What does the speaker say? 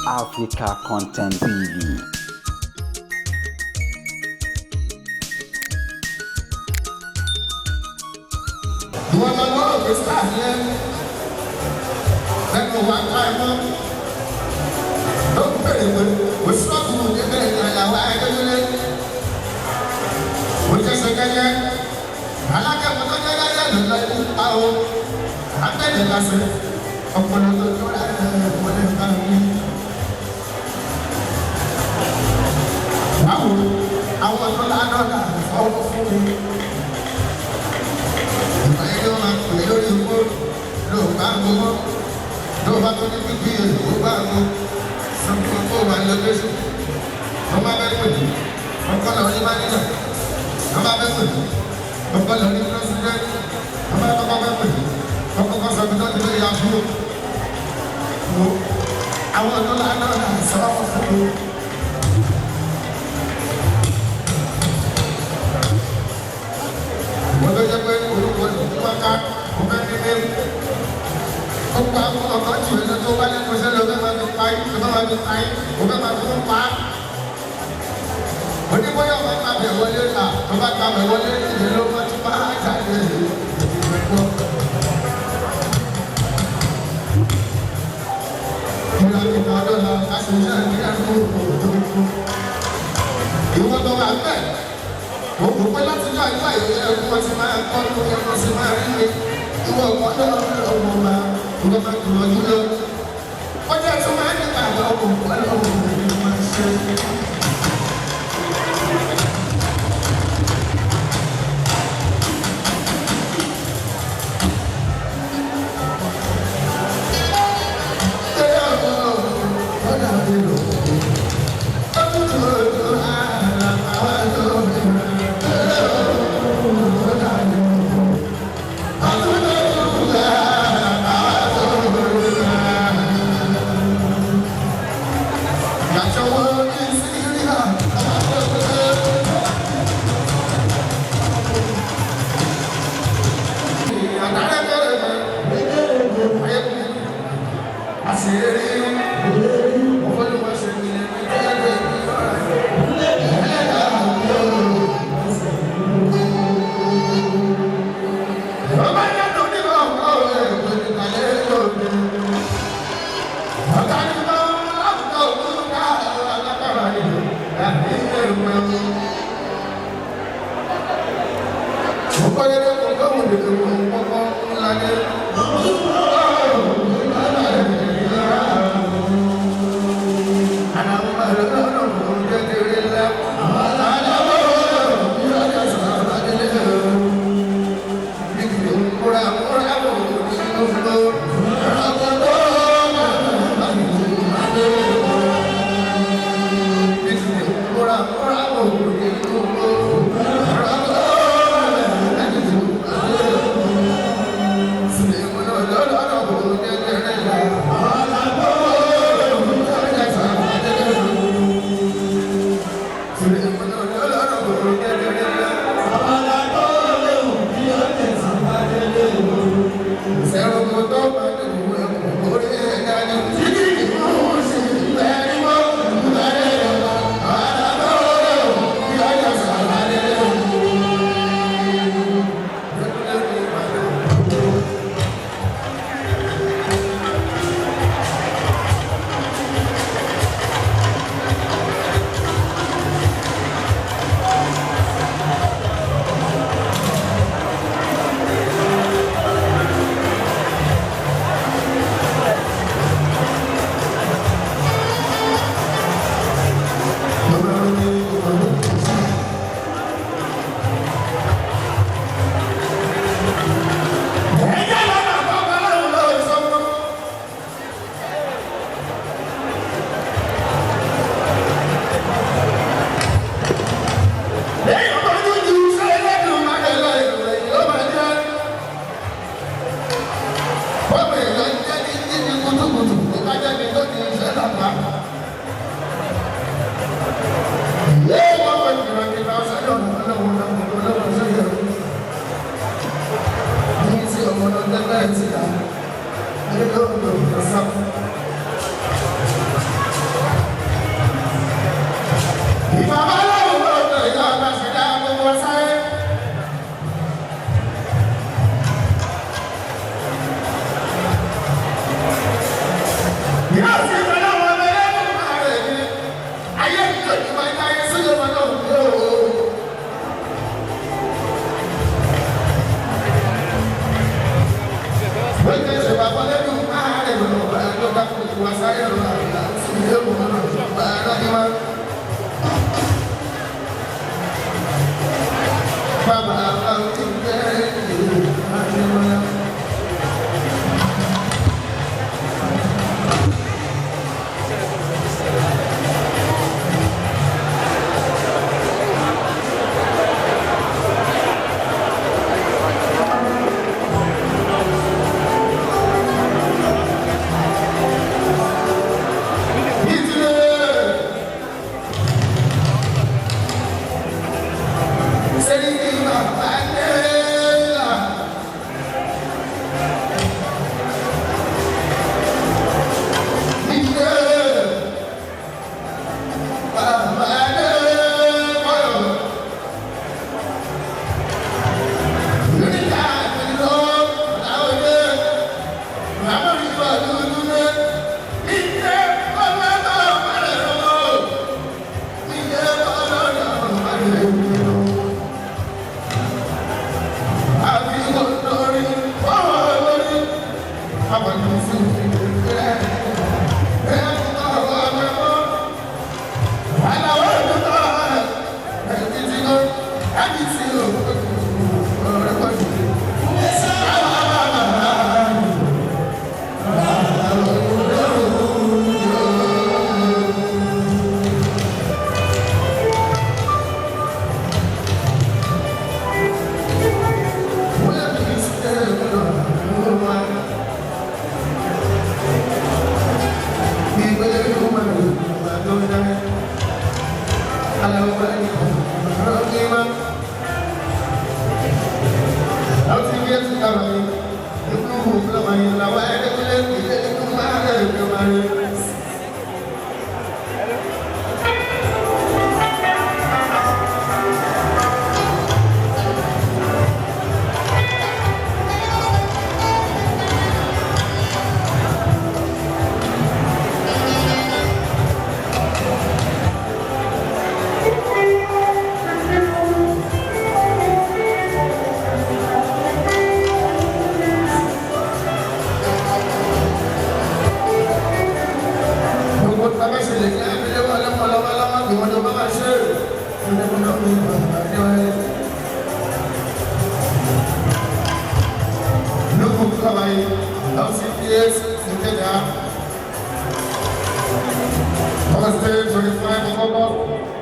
Africa Content TV. You want to know the start here? Then one time, don't pay with struggle with the we just again. I like a potato like I tell you, I said, upon the I was not another. No matter the big deal, some people are location. No matter what, no color manager, no matter what, no color president, no matter what, no because I'm not very young. I want to learn that song. What are you going to do? Không qua cũng có chuyện là tôi bắt lên sẽ lớn mà được tay, cũng các bạn không phá. Bởi vì bây giờ các bạn phải quay lên là các bạn phải quay lên thì lúc mà chúng ta chạy đi. Chúng ta chỉ nói được là các sự sẽ là cái ăn của nếu mà tôi ăn đấy, cũng phải làm gì vậy, cũng phải mà con cũng phải mà đi. Chúng ta có được ông mà chúng ta phải nói như thế. Có thể số máy các bạn ông cũng phải ông mà xem. dákun ìwà sáyé ọ̀la àti ilé ìwọ̀n náà gba ẹ̀rọ ní wá. Bàbá àwọn ìgbẹ́ ìlú àti ìwọ̀n. On the stage, 25 October.